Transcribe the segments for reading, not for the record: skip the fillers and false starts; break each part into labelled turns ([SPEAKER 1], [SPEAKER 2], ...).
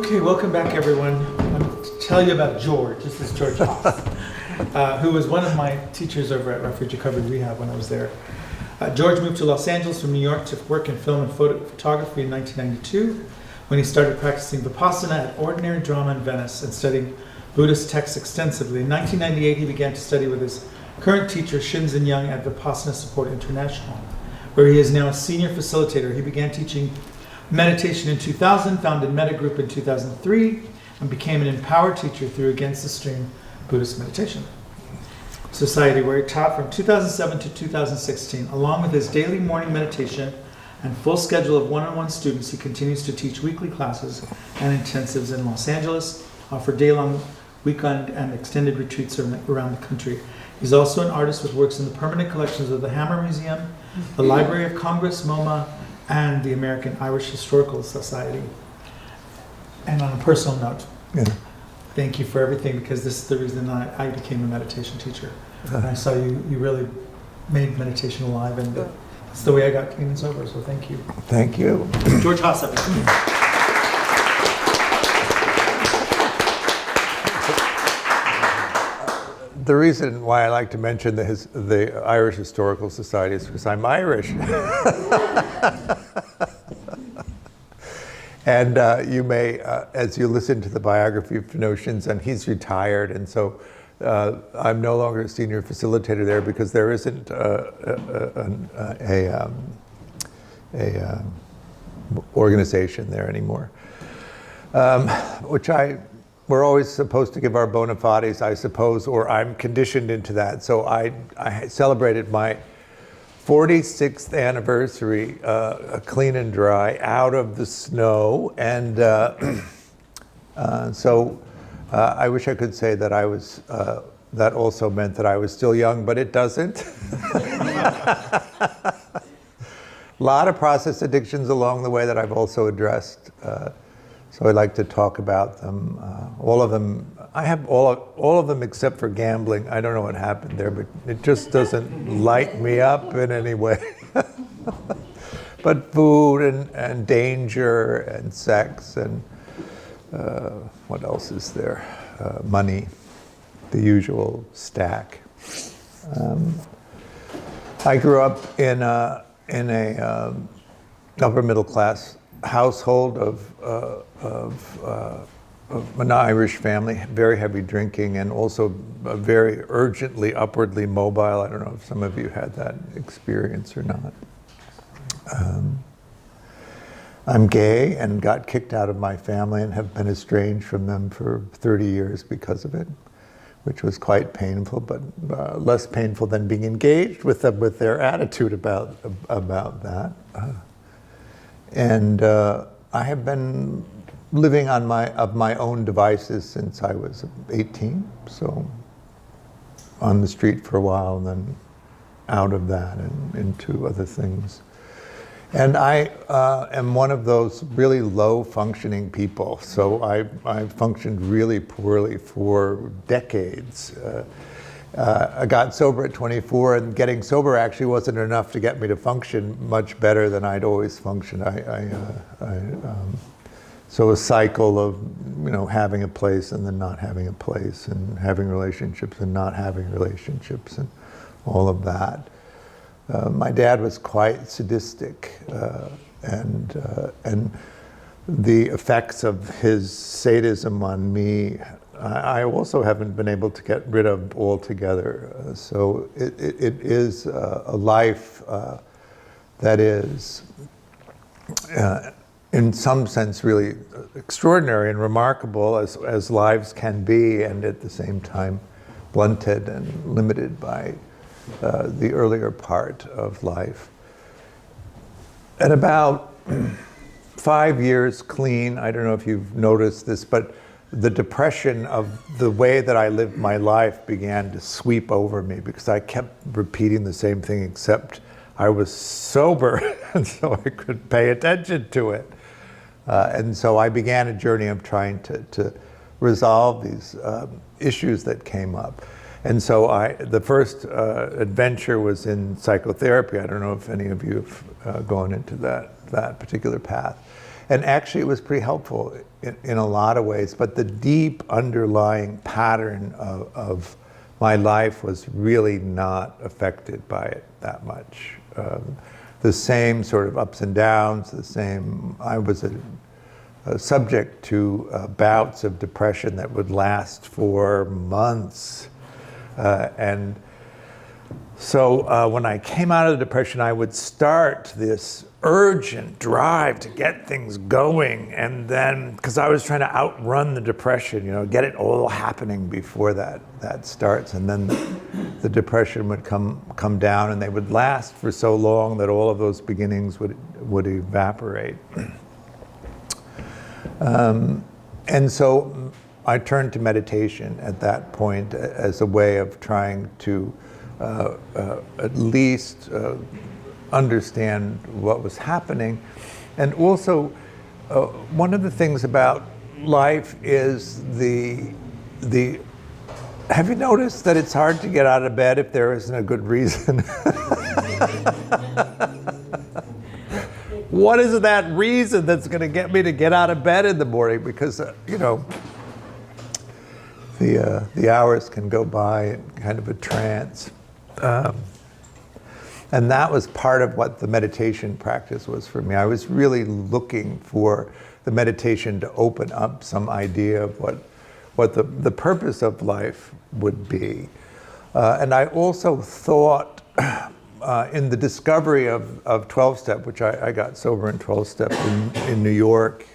[SPEAKER 1] Okay, welcome back, everyone. I'm going to tell you about George. This is George Haas, who was one of my teachers over at Refuge Recovery Rehab when I was there. George moved to Los Angeles from New York to work in film and photography in 1992, when he started practicing Vipassana at Ordinary Drama in Venice and studying Buddhist texts extensively. In 1998, he began to study with his current teacher, Shinzen Young, at Vipassana Support International, where he is now a senior facilitator. He began teaching meditation in 2000, founded Meta Group in 2003, and became an empowered teacher through Against the Stream Buddhist Meditation Society, where he taught from 2007 to 2016. Along with his daily morning meditation and full schedule of one-on-one students, he continues to teach weekly classes and intensives in Los Angeles, offer day-long, weekend, and extended retreats around the country. He's also an artist with works in the permanent collections of the Hammer Museum, the Library of Congress, MoMA, and the American Irish Historical Society. And on a personal note, thank you for everything, because this is the reason I became a meditation teacher. And I saw you really made meditation alive, and it's the way I got clean and sober, so thank you.
[SPEAKER 2] Thank you.
[SPEAKER 1] George Haas, everyone.
[SPEAKER 2] The reason why I like to mention the Irish Historical Society is because I'm Irish. And you may, as you listen to the biography of Notions, and he's retired, and so I'm no longer a senior facilitator there because there isn't a organization there anymore, which we're always supposed to give our bona fides, I suppose, or I'm conditioned into that. So I celebrated my 46th anniversary, clean and dry, out of the snow, and so I wish I could say that I was. That also meant that I was still young, but it doesn't. A lot of process addictions along the way that I've also addressed. So I'd like to talk about them. All of them. I have all of them except for gambling. I don't know what happened there, but it just doesn't light me up in any way. But food and danger and sex and what else is there? Money, the usual stack. I grew up in a upper middle class household of an Irish family, very heavy drinking, and also very urgently upwardly mobile. I don't know if some of you had that experience or not. I'm gay and got kicked out of my family and have been estranged from them for 30 years because of it, which was quite painful, but less painful than being engaged with them, with their attitude about that. And I have been living on my own devices since I was 18, so on the street for a while, and then out of that and into other things. And I am one of those really low functioning people, so I functioned really poorly for decades. I got sober at 24, and getting sober actually wasn't enough to get me to function much better than I'd always functioned. So a cycle of, having a place and then not having a place, and having relationships and not having relationships, and all of that. My dad was quite sadistic, and the effects of his sadism on me, I also haven't been able to get rid of altogether. So it is a life that is, in some sense, really extraordinary and remarkable, as lives can be, and at the same time blunted and limited by the earlier part of life. At about 5 years clean, I don't know if you've noticed this, but the depression of the way that I lived my life began to sweep over me, because I kept repeating the same thing, except I was sober, and so I could pay attention to it. And so I began a journey of trying to resolve these issues that came up. And so the first adventure was in psychotherapy. I don't know if any of you have gone into that particular path. And actually, it was pretty helpful in a lot of ways. But the deep underlying pattern of my life was really not affected by it that much. The same sort of ups and downs, I was subject to bouts of depression that would last for months. And so when I came out of the depression, I would start this urgent drive to get things going. And then, because I was trying to outrun the depression, get it all happening before that starts. And then the depression would come down, and they would last for so long that all of those beginnings would evaporate. And so I turned to meditation at that point as a way of trying to at least understand what was happening. And also, one of the things about life is have you noticed that it's hard to get out of bed if there isn't a good reason? What is that reason that's going to get me to get out of bed in the morning? Because, the hours can go by in kind of a trance. And that was part of what the meditation practice was for me. I was really looking for the meditation to open up some idea of what the purpose of life would be. And I also thought in the discovery of 12-step, which I got sober in 12-step in New York,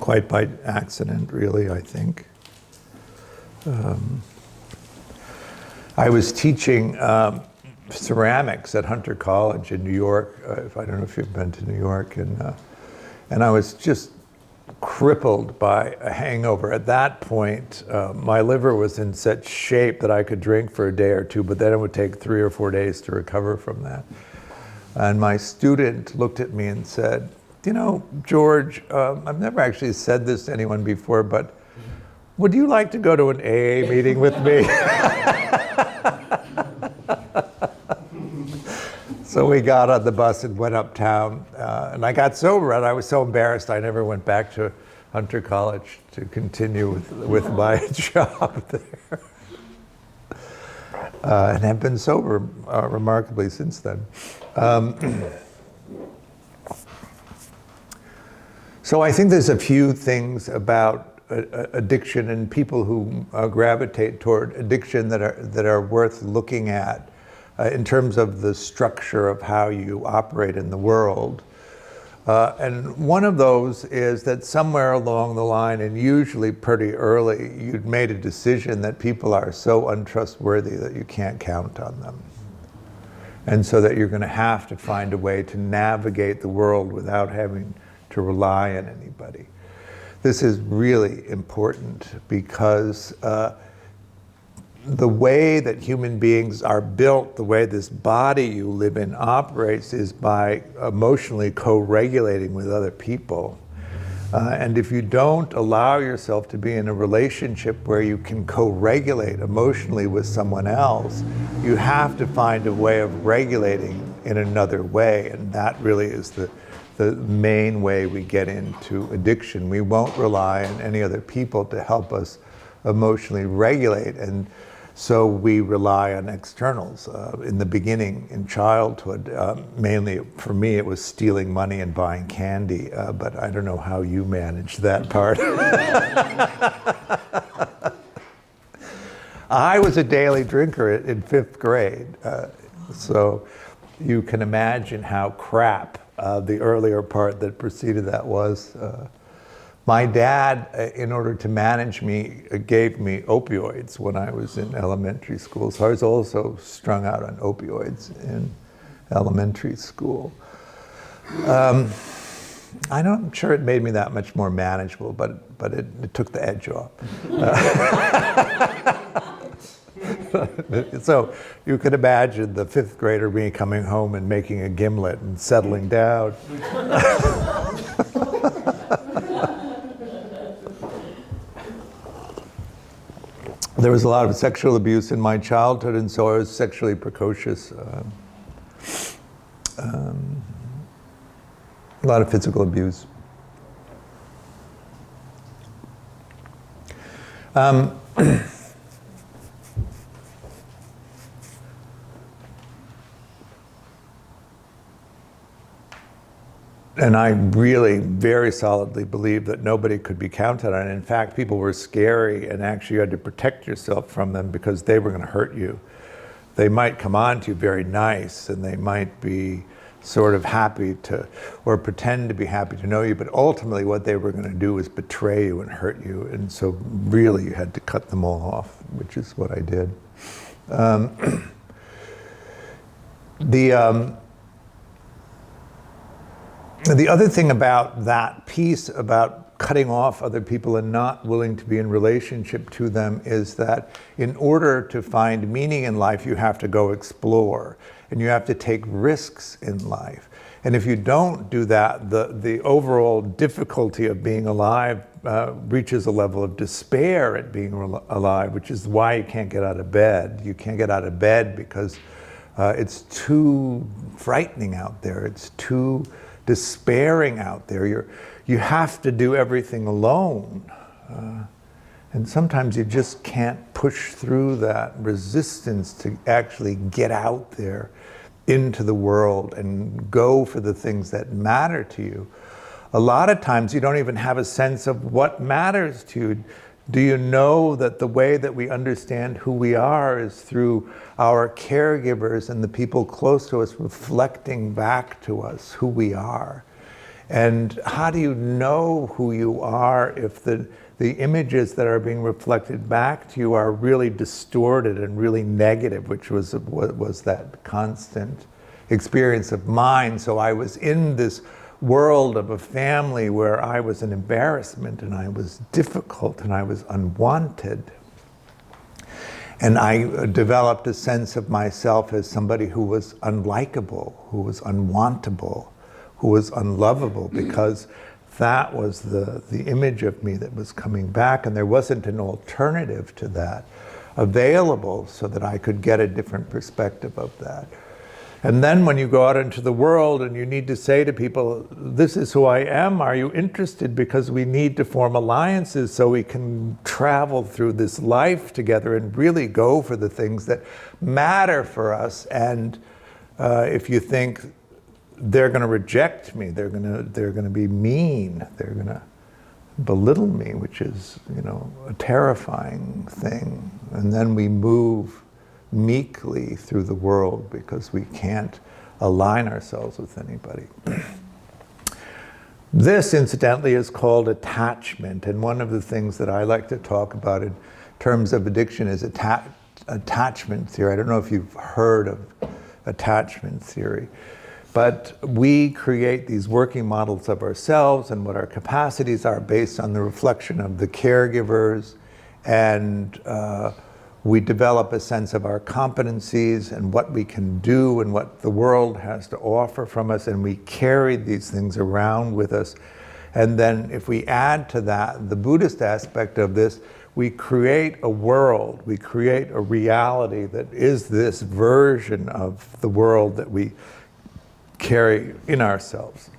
[SPEAKER 2] quite by accident, really, I think. I was teaching ceramics at Hunter College in New York. I don't know if you've been to New York, and I was just crippled by a hangover. At that point, my liver was in such shape that I could drink for a day or two, but then it would take 3 or 4 days to recover from that. And my student looked at me and said, George, I've never actually said this to anyone before, but would you like to go to an AA meeting with me? So we got on the bus and went uptown, and I got sober, and I was so embarrassed I never went back to Hunter College to continue with my job there. And have been sober remarkably since then. So I think there's a few things about addiction and people who gravitate toward addiction that are worth looking at. In terms of the structure of how you operate in the world. And one of those is that somewhere along the line, and usually pretty early, you'd made a decision that people are so untrustworthy that you can't count on them. And so that you're going to have to find a way to navigate the world without having to rely on anybody. This is really important because the way that human beings are built, the way this body you live in operates, is by emotionally co-regulating with other people. And if you don't allow yourself to be in a relationship where you can co-regulate emotionally with someone else, you have to find a way of regulating in another way. And that really is the main way we get into addiction. We won't rely on any other people to help us emotionally regulate. And so we rely on externals. In the beginning, in childhood, mainly for me, it was stealing money and buying candy, but I don't know how you managed that part. I was a daily drinker in 5th grade, so you can imagine how crap the earlier part that preceded that was. My dad, in order to manage me, gave me opioids when I was in elementary school. So I was also strung out on opioids in elementary school. I'm sure it made me that much more manageable, but it took the edge off. So you could imagine the 5th grader me coming home and making a gimlet and settling down. There was a lot of sexual abuse in my childhood, and so I was sexually precocious. A lot of physical abuse. And I really very solidly believe that nobody could be counted on. In fact, people were scary, and actually you had to protect yourself from them because they were going to hurt you. They might come on to you very nice, and they might be sort of happy to, or pretend to be happy to know you, but ultimately what they were going to do was betray you and hurt you. And so really you had to cut them all off, which is what I did. The other thing about that piece about cutting off other people and not willing to be in relationship to them is that in order to find meaning in life, you have to go explore and you have to take risks in life. And if you don't do that, the overall difficulty of being alive reaches a level of despair at being alive, which is why you can't get out of bed. You can't get out of bed because it's too frightening out there. It's too despairing out there. You have to do everything alone. And sometimes you just can't push through that resistance to actually get out there into the world and go for the things that matter to you. A lot of times you don't even have a sense of what matters to you. Do you know that the way that we understand who we are is through our caregivers and the people close to us reflecting back to us who we are? And how do you know who you are if the images that are being reflected back to you are really distorted and really negative, which was that constant experience of mine? So I was in this world of a family where I was an embarrassment and I was difficult and I was unwanted. And I developed a sense of myself as somebody who was unlikable, who was unwantable, who was unlovable, because that was the image of me that was coming back, and there wasn't an alternative to that available so that I could get a different perspective of that. And then when you go out into the world and you need to say to people, this is who I am, are you interested? Because we need to form alliances so we can travel through this life together and really go for the things that matter for us. And if you think they're going to reject me, they're going to be mean, they're going to belittle me, which is, a terrifying thing. And then we move meekly through the world because we can't align ourselves with anybody. This, incidentally, is called attachment, and one of the things that I like to talk about in terms of addiction is attachment theory. I don't know if you've heard of attachment theory, but we create these working models of ourselves and what our capacities are based on the reflection of the caregivers, and we develop a sense of our competencies and what we can do and what the world has to offer from us, and we carry these things around with us. And then if we add to that the Buddhist aspect of this, we create a world, we create a reality that is this version of the world that we carry in ourselves.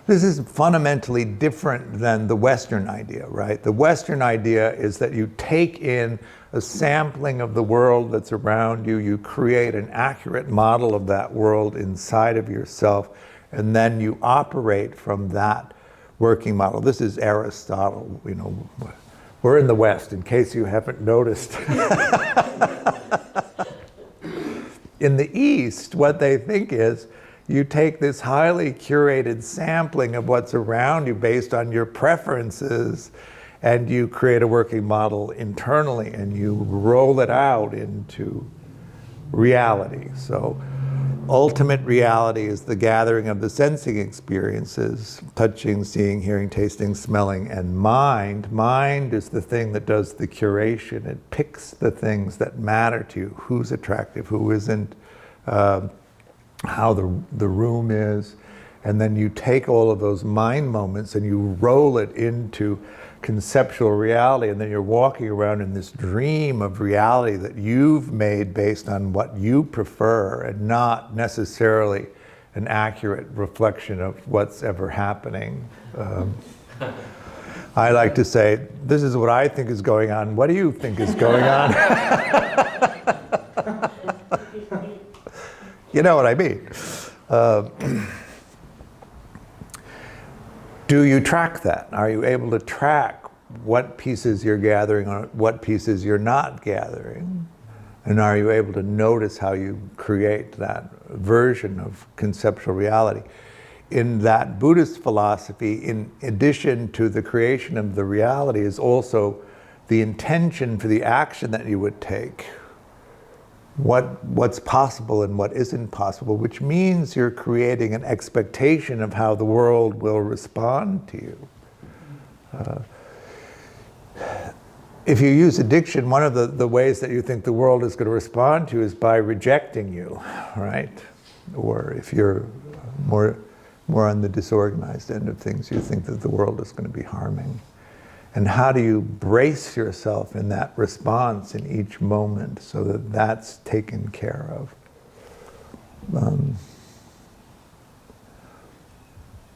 [SPEAKER 2] This is fundamentally different than the Western idea, right? The Western idea is that you take in a sampling of the world that's around you, you create an accurate model of that world inside of yourself, and then you operate from that working model. This is Aristotle, we're in the West, in case you haven't noticed. In the East, what they think is, you take this highly curated sampling of what's around you based on your preferences, and you create a working model internally and you roll it out into reality. So ultimate reality is the gathering of the sensing experiences, touching, seeing, hearing, tasting, smelling, and mind. Mind is the thing that does the curation. It picks the things that matter to you, who's attractive, who isn't, how the room is, and then you take all of those mind moments and you roll it into conceptual reality, and then you're walking around in this dream of reality that you've made based on what you prefer and not necessarily an accurate reflection of what's ever happening. I like to say, this is what I think is going on. What do you think is going on? You know what I mean. Do you track that? Are you able to track what pieces you're gathering or what pieces you're not gathering? And are you able to notice how you create that version of conceptual reality? In that Buddhist philosophy, in addition to the creation of the reality, is also the intention for the action that you would take. What's possible and what isn't possible, which means you're creating an expectation of how the world will respond to you. If you use addiction, one of the ways that you think the world is going to respond to you is by rejecting you, right? Or if you're more on the disorganized end of things, you think that the world is going to be harming. And how do you brace yourself in that response in each moment so that that's taken care of?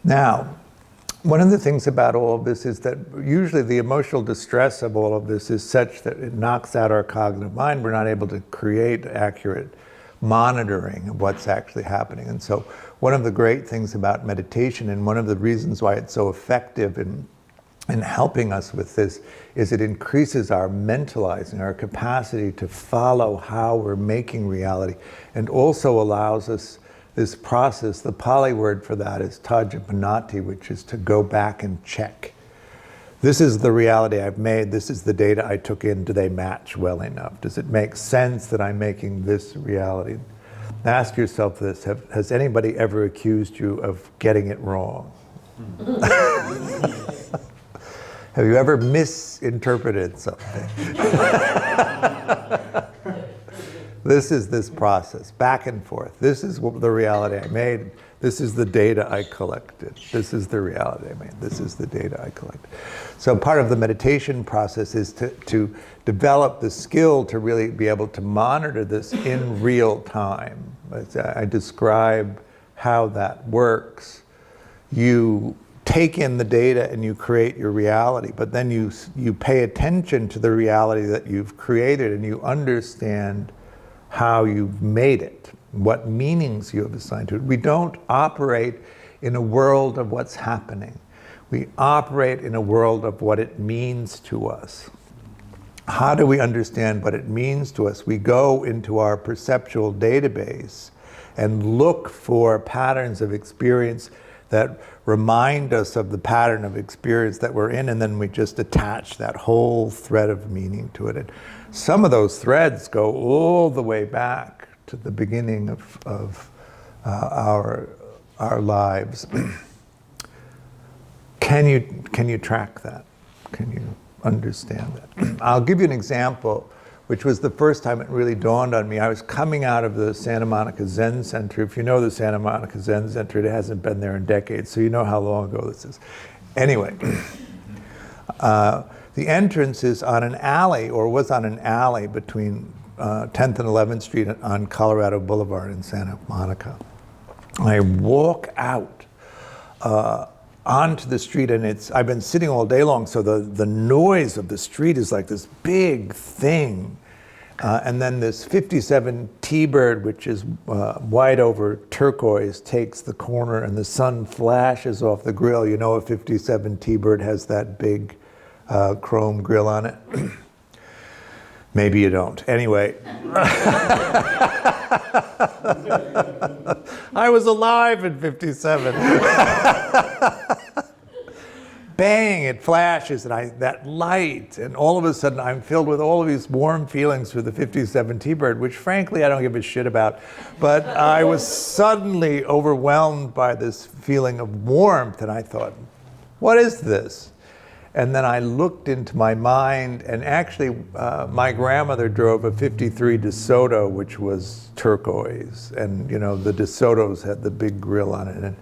[SPEAKER 2] Now, one of the things about all of this is that usually the emotional distress of all of this is such that it knocks out our cognitive mind. We're not able to create accurate monitoring of what's actually happening. And so one of the great things about meditation, and one of the reasons why it's so effective in helping us with this, is it increases our mentalizing, our capacity to follow how we're making reality, and also allows us this process. The Pali word for that is tajapanati, which is to go back and check. This is the reality I've made. This is the data I took in. Do they match well enough? Does it make sense that I'm making this reality? Ask yourself this. Has anybody ever accused you of getting it wrong? Have you ever misinterpreted something? This is this process, back and forth. This is the reality I made. This is the data I collected. This is the reality I made. This is the data I collected. So part of the meditation process is to develop the skill to really be able to monitor this in real time. I describe how that works. You take in the data and you create your reality, but then you pay attention to the reality that you've created, and you understand how you've made it, what meanings you have assigned to it. We don't operate in a world of what's happening. We operate in a world of what it means to us. How do we understand what it means to us? We go into our perceptual database and look for patterns of experience that remind us of the pattern of experience that we're in, and then we just attach that whole thread of meaning to it. And some of those threads go all the way back to the beginning of our lives. Can you track that? Can you understand that? I'll give you an example, which was the first time it really dawned on me. I was coming out of the Santa Monica Zen Center. If you know the Santa Monica Zen Center, it hasn't been there in decades, so you know how long ago this is. Anyway, the entrance is on an alley, or was on an alley between 10th and 11th Street on Colorado Boulevard in Santa Monica. I walk out onto the street, and I've been sitting all day long, so the noise of the street is like this big thing. And then this 57 T-Bird, which is white over turquoise, takes the corner, and the sun flashes off the grill. You know, a 57 T-Bird has that big chrome grill on it. Maybe you don't. Anyway. I was alive in 57. Bang, it flashes, and that light, and all of a sudden I'm filled with all of these warm feelings for the 57 T-Bird, which frankly I don't give a shit about. But I was suddenly overwhelmed by this feeling of warmth, and I thought, what is this? And then I looked into my mind, and actually my grandmother drove a 53 DeSoto, which was turquoise. And you know, the DeSotos had the big grill on it. And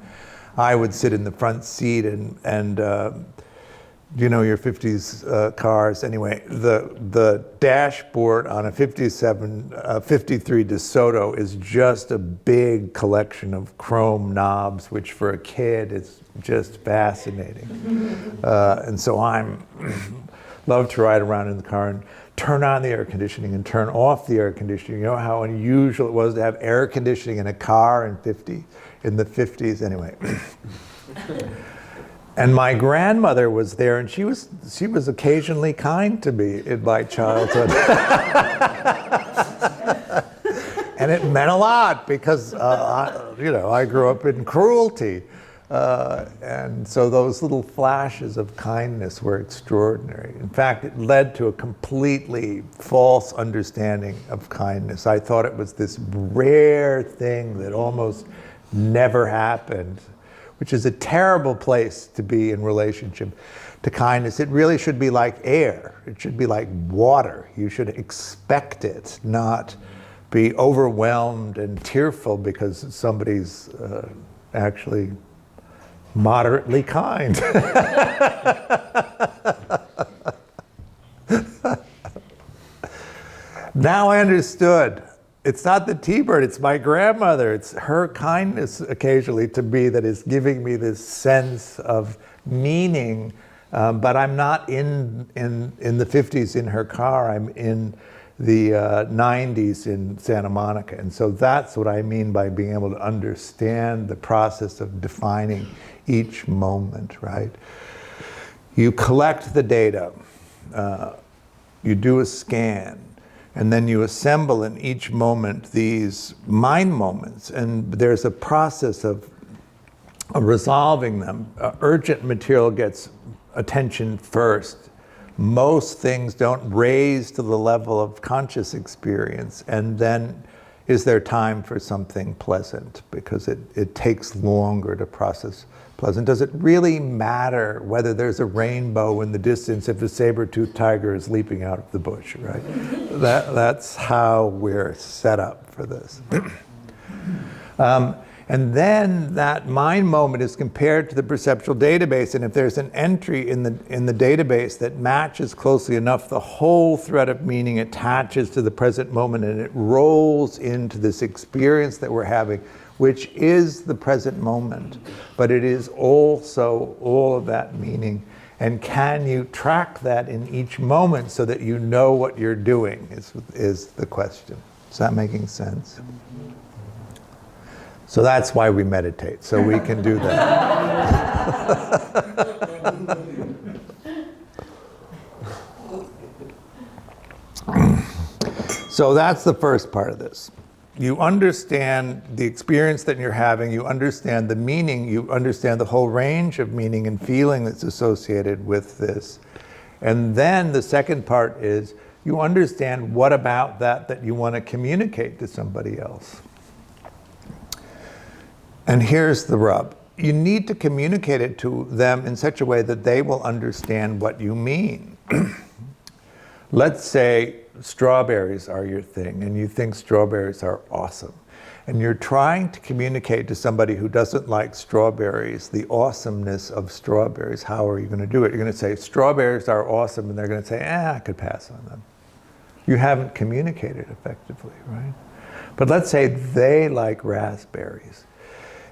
[SPEAKER 2] I would sit in the front seat, and you know your 50s cars. Anyway, the dashboard on a 53 DeSoto is just a big collection of chrome knobs, which for a kid is just fascinating. And so I'm love to ride around in the car and turn on the air conditioning and turn off the air conditioning. You know how unusual it was to have air conditioning in a car in the 50s anyway. And my grandmother was there, and she was occasionally kind to me in my childhood. And it meant a lot because I grew up in cruelty. And so those little flashes of kindness were extraordinary. In fact, it led to a completely false understanding of kindness. I thought it was this rare thing that almost never happened, which is a terrible place to be in relationship to kindness. It really should be like air. It should be like water. You should expect it, not be overwhelmed and tearful because somebody's actually moderately kind. Now I understood. It's not the T-bird, it's my grandmother. It's her kindness occasionally to me that is giving me this sense of meaning. But I'm not in the 50s in her car, I'm in the 90s in Santa Monica. And so that's what I mean by being able to understand the process of defining each moment, right? You collect the data, you do a scan, and then you assemble in each moment these mind moments, and there's a process of resolving them. Urgent material gets attention first. Most things don't raise to the level of conscious experience, and then is there time for something pleasant, because it takes longer to process pleasant. Does it really matter whether there's a rainbow in the distance if a saber-toothed tiger is leaping out of the bush, right? That's how we're set up for this. And then that mind moment is compared to the perceptual database, and if there's an entry in the database that matches closely enough, the whole thread of meaning attaches to the present moment, and it rolls into this experience that we're having, which is the present moment, but it is also all of that meaning. And can you track that in each moment so that you know what you're doing is the question. Is that making sense? So that's why we meditate, so we can do that. So that's the first part of this. You understand the experience that you're having, you understand the meaning, you understand the whole range of meaning and feeling that's associated with this. And then the second part is you understand what about that you want to communicate to somebody else. And here's the rub. You need to communicate it to them in such a way that they will understand what you mean. Let's say strawberries are your thing, and you think strawberries are awesome. And you're trying to communicate to somebody who doesn't like strawberries the awesomeness of strawberries. How are you going to do it? You're going to say, strawberries are awesome, and they're going to say, I could pass on them. You haven't communicated effectively, right? But let's say they like raspberries.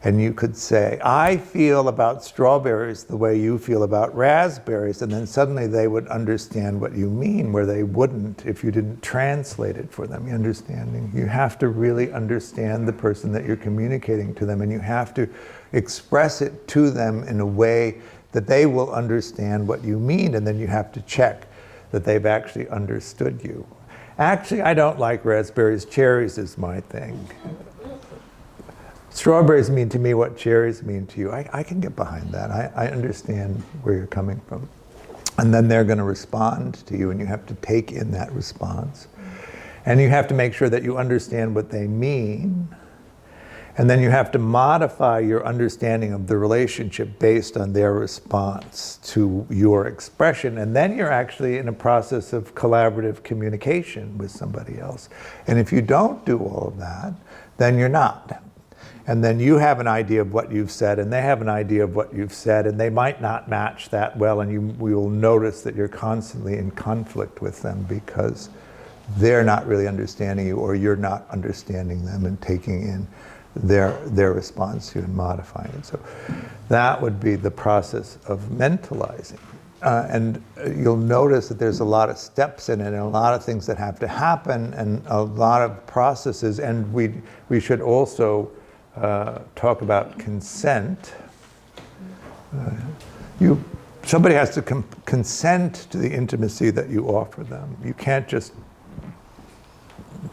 [SPEAKER 2] And you could say, I feel about strawberries the way you feel about raspberries, and then suddenly they would understand what you mean, where they wouldn't if you didn't translate it for them. You understanding? You have to really understand the person that you're communicating to them, and you have to express it to them in a way that they will understand what you mean, and then you have to check that they've actually understood you. Actually, I don't like raspberries. Cherries is my thing. Strawberries mean to me what cherries mean to you. I can get behind that. I understand where you're coming from. And then they're going to respond to you, and you have to take in that response. And you have to make sure that you understand what they mean. And then you have to modify your understanding of the relationship based on their response to your expression. And then you're actually in a process of collaborative communication with somebody else. And if you don't do all of that, then you're not. And then you have an idea of what you've said, and they have an idea of what you've said, and they might not match that well, and we will notice that you're constantly in conflict with them because they're not really understanding you, or you're not understanding them and taking in their response to you and modifying it. So that would be the process of mentalizing. And you'll notice that there's a lot of steps in it, and a lot of things that have to happen, and a lot of processes. And we should also talk about consent. Somebody has to consent to the intimacy that you offer them. You can't just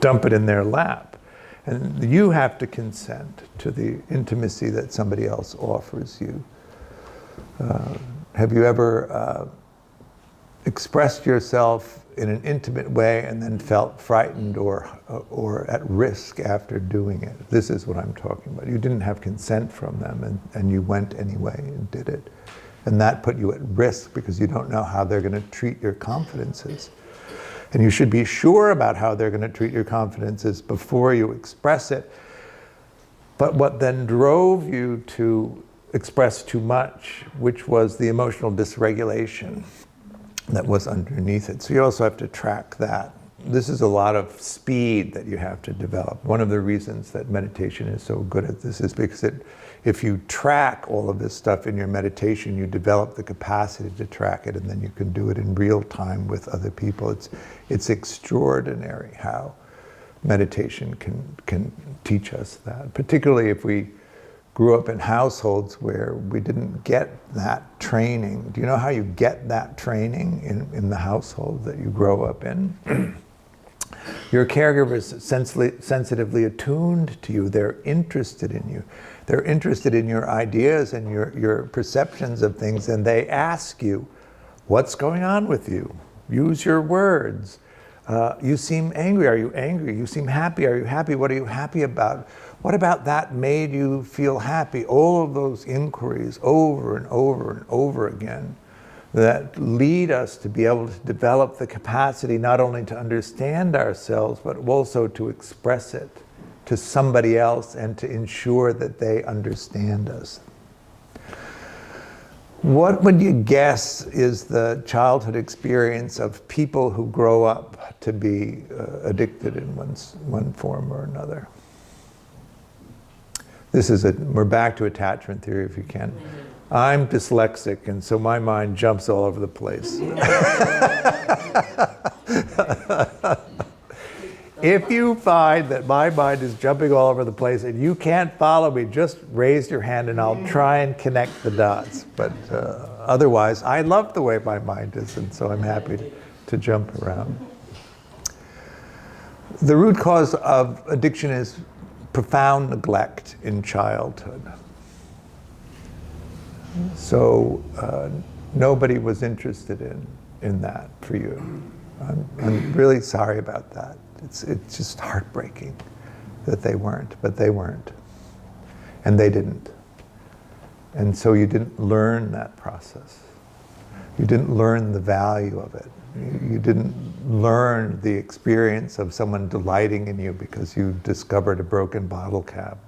[SPEAKER 2] dump it in their lap. And you have to consent to the intimacy that somebody else offers you. Have you ever expressed yourself in an intimate way and then felt frightened or at risk after doing it? This is what I'm talking about. You didn't have consent from them, and you went anyway and did it. And that put you at risk because you don't know how they're going to treat your confidences. And you should be sure about how they're going to treat your confidences before you express it. But what then drove you to express too much, which was the emotional dysregulation that was underneath it. So you also have to track that. This is a lot of speed that you have to develop. One of the reasons that meditation is so good at this is because if you track all of this stuff in your meditation, you develop the capacity to track it, and then you can do it in real time with other people. It's extraordinary how meditation can teach us that, particularly if we grew up in households where we didn't get that training. Do you know how you get that training in the household that you grow up in? Your caregiver is sensitively attuned to you. They're interested in you. They're interested in your ideas and your perceptions of things, and they ask you, what's going on with you? Use your words. You seem angry. Are you angry? You seem happy. Are you happy? What are you happy about? What about that made you feel happy? All of those inquiries over and over and over again that lead us to be able to develop the capacity not only to understand ourselves, but also to express it to somebody else and to ensure that they understand us. What would you guess is the childhood experience of people who grow up to be addicted in one form or another? We're back to attachment theory if you can. I'm dyslexic, and so my mind jumps all over the place. If you find that my mind is jumping all over the place and you can't follow me, just raise your hand and I'll try and connect the dots. But otherwise, I love the way my mind is, and so I'm happy to jump around. The root cause of addiction is profound neglect in childhood. So nobody was interested in that for you. I'm really sorry about that. It's just heartbreaking that they weren't, but they weren't. And they didn't. And so you didn't learn that process. You didn't learn the value of it. You didn't learn the experience of someone delighting in you because you discovered a broken bottle cap,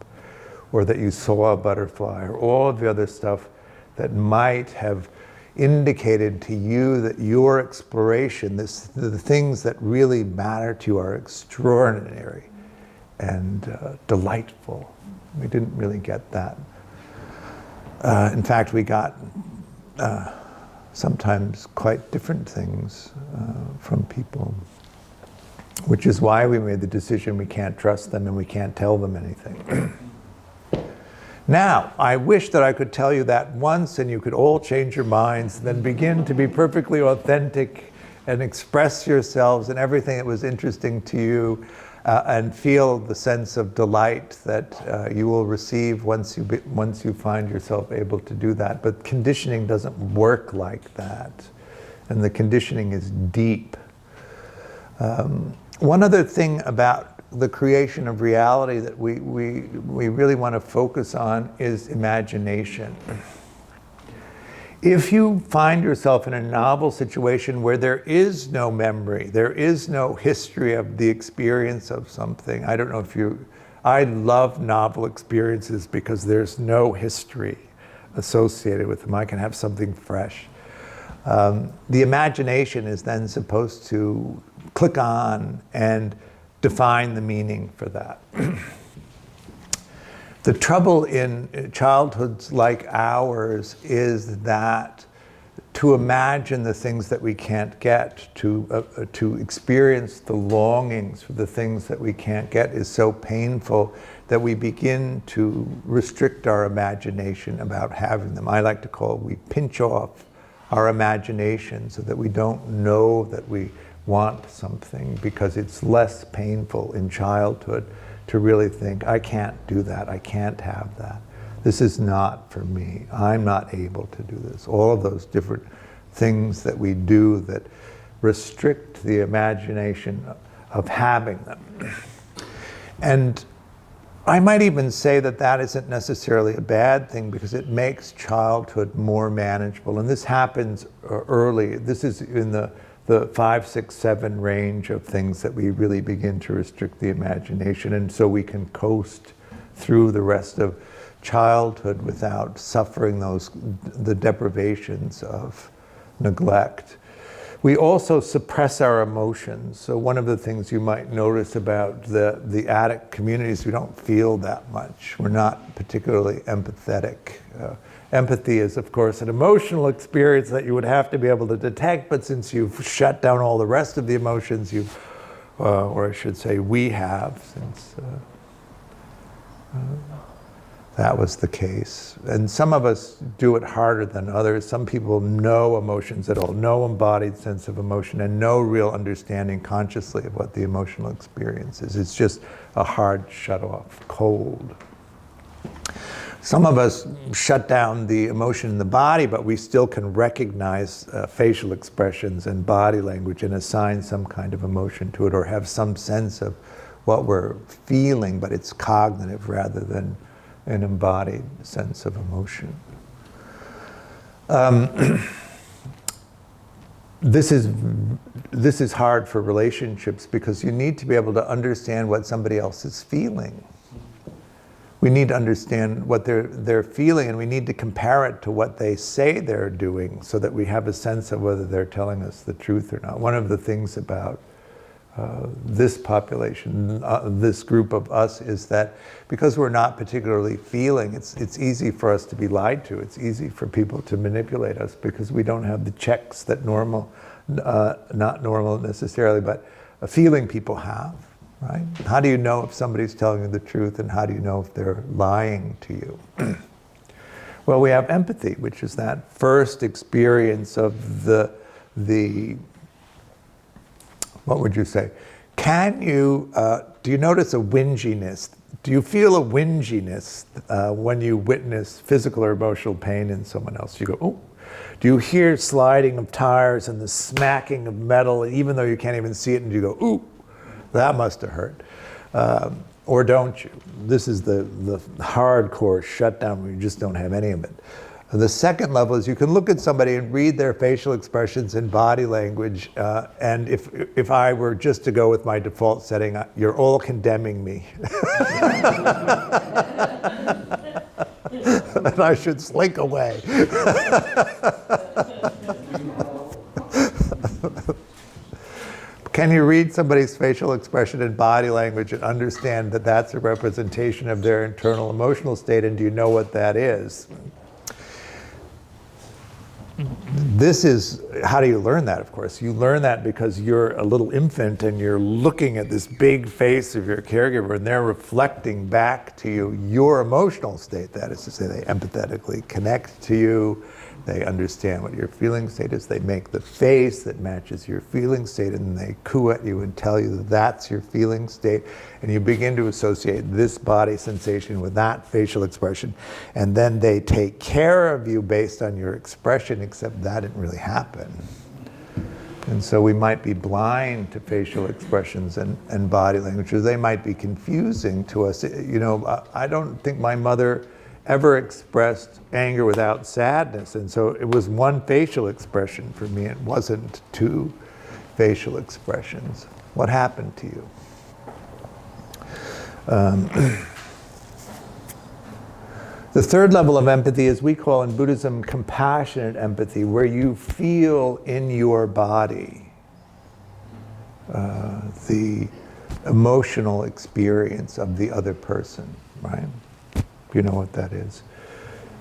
[SPEAKER 2] or that you saw a butterfly, or all of the other stuff that might have indicated to you that your exploration, the things that really matter to you, are extraordinary and delightful. We didn't really get that. In fact, we got sometimes quite different things from people, which is why we made the decision we can't trust them and we can't tell them anything. Now, I wish that I could tell you that once and you could all change your minds, then begin to be perfectly authentic and express yourselves and everything that was interesting to you, and feel the sense of delight that you will receive once you find yourself able to do that. But conditioning doesn't work like that, and the conditioning is deep. One other thing about the creation of reality that we really want to focus on is imagination. If you find yourself in a novel situation where there is no memory, there is no history of the experience of something, I don't know if I love novel experiences because there's no history associated with them. I can have something fresh. The imagination is then supposed to click on and define the meaning for that. The trouble in childhoods like ours is that to imagine the things that we can't get, to experience the longings for the things that we can't get is so painful that we begin to restrict our imagination about having them. I like to call it, we pinch off our imagination so that we don't know that we want something, because it's less painful in childhood to really think, I can't do that, I can't have that. This is not for me. I'm not able to do this. All of those different things that we do that restrict the imagination of having them. And I might even say that that isn't necessarily a bad thing, because it makes childhood more manageable. And this happens early. This is in the 5, 6, 7 range of things that we really begin to restrict the imagination. And so we can coast through the rest of childhood without suffering the deprivations of neglect. We also suppress our emotions. So one of the things you might notice about the addict communities, we don't feel that much. We're not particularly empathetic. Empathy is, of course, an emotional experience that you would have to be able to detect, but since you've shut down all the rest of the emotions, or I should say we have, since that was the case. And some of us do it harder than others. Some people know emotions at all, no embodied sense of emotion, and no real understanding consciously of what the emotional experience is. It's just a hard shut off, cold. Some of us shut down the emotion in the body, but we still can recognize facial expressions and body language and assign some kind of emotion to it, or have some sense of what we're feeling, but it's cognitive rather than an embodied sense of emotion. This is hard for relationships, because you need to be able to understand what somebody else is feeling. We need to understand what they're feeling, and we need to compare it to what they say they're doing, so that we have a sense of whether they're telling us the truth or not. One of the things about this population, this group of us, is that because we're not particularly feeling, it's easy for us to be lied to. It's easy for people to manipulate us, because we don't have the checks that not normal necessarily, but feeling people have, right? How do you know if somebody's telling you the truth, and how do you know if they're lying to you? Well, we have empathy, which is that first experience of the what would you say? Do you notice a whinginess? Do you feel a whinginess when you witness physical or emotional pain in someone else? You go, oh. Do you hear sliding of tires and the smacking of metal, even though you can't even see it, and you go, ooh, that must have hurt? Or don't you? This is the hardcore shutdown where you just don't have any of it. The second level is you can look at somebody and read their facial expressions and body language, and if I were just to go with my default setting, you're all condemning me. And I should slink away. Can you read somebody's facial expression and body language and understand that that's a representation of their internal emotional state, and do you know what that is? This is, how do you learn that, of course? You learn that because you're a little infant and you're looking at this big face of your caregiver, and they're reflecting back to you your emotional state. That is to say, they empathetically connect to you, they understand what your feeling state is, they make the face that matches your feeling state, and they coo at you and tell you that that's your feeling state, and you begin to associate this body sensation with that facial expression, and then they take care of you based on your expression, except that didn't really happen. And so we might be blind to facial expressions and body language, or they might be confusing to us. You know, I don't think my mother ever expressed anger without sadness, and so it was one facial expression for me. It wasn't two facial expressions. What happened to you? The third level of empathy is we call in Buddhism compassionate empathy, where you feel in your body the emotional experience of the other person, right? You know what that is.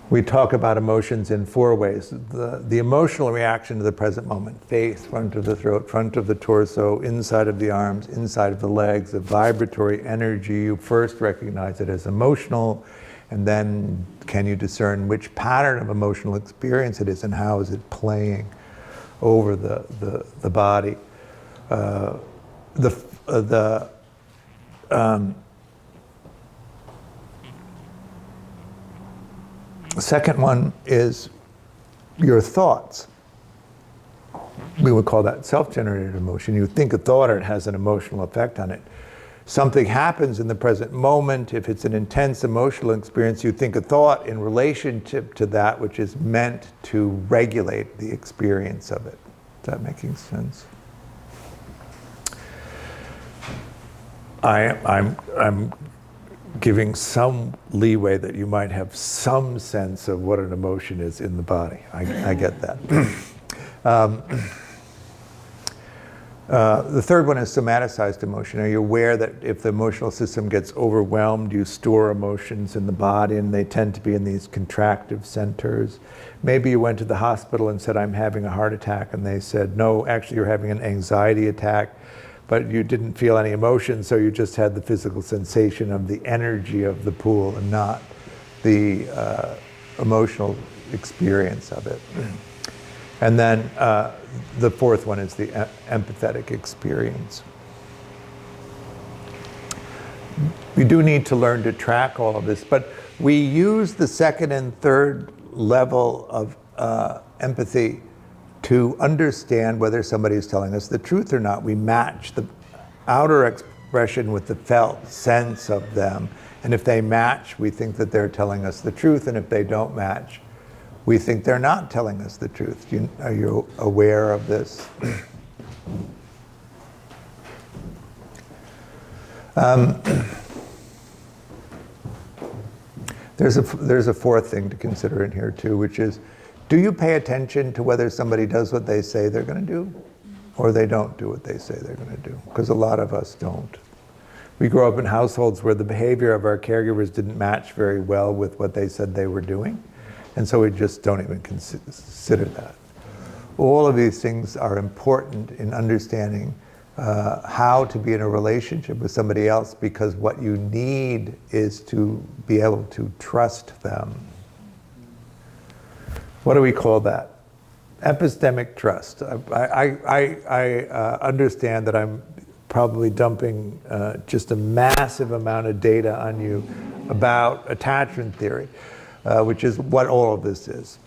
[SPEAKER 2] We talk about emotions in 4 ways. The emotional reaction to the present moment: face, front of the throat, front of the torso, inside of the arms, inside of the legs, the vibratory energy. You first recognize it as emotional, and then can you discern which pattern of emotional experience it is and how is it playing over the body. The second one is your thoughts. We would call that self-generated emotion. You think a thought, it has an emotional effect on it. Something happens in the present moment. If it's an intense emotional experience, you think a thought in relationship to that which is meant to regulate the experience of it. Is that making sense? I'm giving some leeway that you might have some sense of what an emotion is in the body. I get that. The third one is somaticized emotion. Are you aware that if the emotional system gets overwhelmed, you store emotions in the body, and they tend to be in these contractive centers? Maybe you went to the hospital and said, I'm having a heart attack, and they said, no, actually you're having an anxiety attack, but you didn't feel any emotion, so you just had the physical sensation of the energy of the pool and not the emotional experience of it. And then the fourth one is the empathetic experience. We do need to learn to track all of this, but we use the second and third level of empathy to understand whether somebody is telling us the truth or not. We match the outer expression with the felt sense of them. And if they match, we think that they're telling us the truth. And if they don't match, we think they're not telling us the truth. Are you aware of this? There's a fourth thing to consider in here too, which is, do you pay attention to whether somebody does what they say they're going to do, or they don't do what they say they're going to do? Because a lot of us don't. We grow up in households where the behavior of our caregivers didn't match very well with what they said they were doing, and so we just don't even consider that. All of these things are important in understanding how to be in a relationship with somebody else, because what you need is to be able to trust them. What do we call that? Epistemic trust. I understand that I'm probably dumping just a massive amount of data on you about attachment theory, which is what all of this is.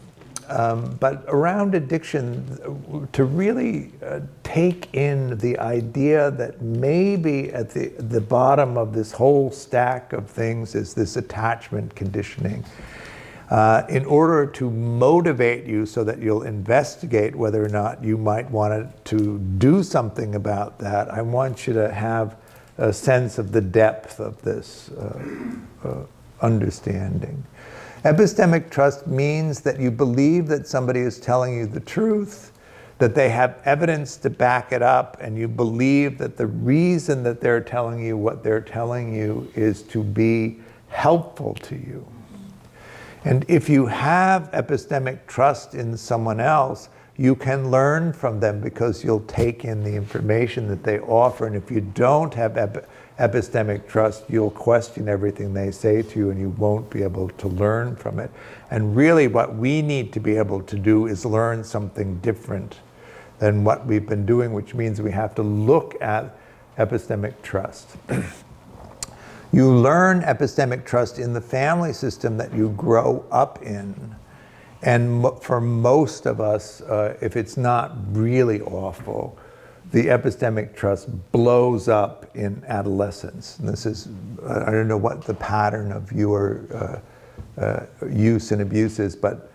[SPEAKER 2] But around addiction, to really take in the idea that maybe at the bottom of this whole stack of things is this attachment conditioning. In order to motivate you so that you'll investigate whether or not you might want to do something about that, I want you to have a sense of the depth of this understanding. Epistemic trust means that you believe that somebody is telling you the truth, that they have evidence to back it up, and you believe that the reason that they're telling you what they're telling you is to be helpful to you. And if you have epistemic trust in someone else, you can learn from them because you'll take in the information that they offer. And if you don't have epistemic trust, you'll question everything they say to you and you won't be able to learn from it. And really what we need to be able to do is learn something different than what we've been doing, which means we have to look at epistemic trust. You learn epistemic trust in the family system that you grow up in. And for most of us, if it's not really awful, the epistemic trust blows up in adolescence. And this is, I don't know what the pattern of your use and abuse is, but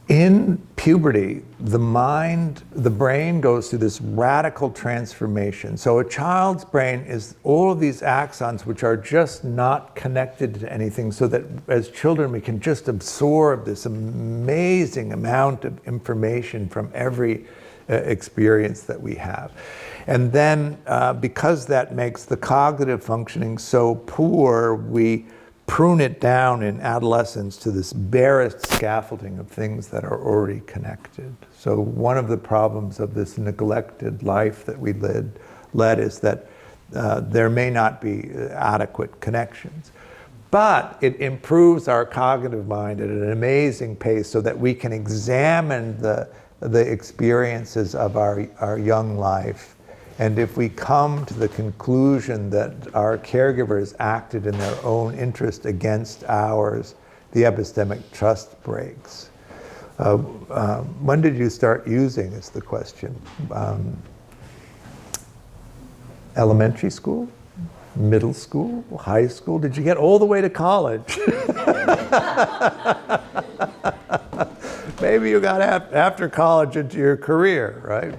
[SPEAKER 2] in puberty, the brain goes through this radical transformation. So a child's brain is all of these axons which are just not connected to anything, so that as children we can just absorb this amazing amount of information from every experience that we have. And then because that makes the cognitive functioning so poor, we prune it down in adolescence to this barest scaffolding of things that are already connected. So one of the problems of this neglected life that we led is that there may not be adequate connections. But it improves our cognitive mind at an amazing pace, so that we can examine the experiences of our young life. And if we come to the conclusion that our caregivers acted in their own interest against ours, the epistemic trust breaks. When did you start using, is the question. Elementary school? Middle school? High school? Did you get all the way to college? Maybe you got after college into your career, right?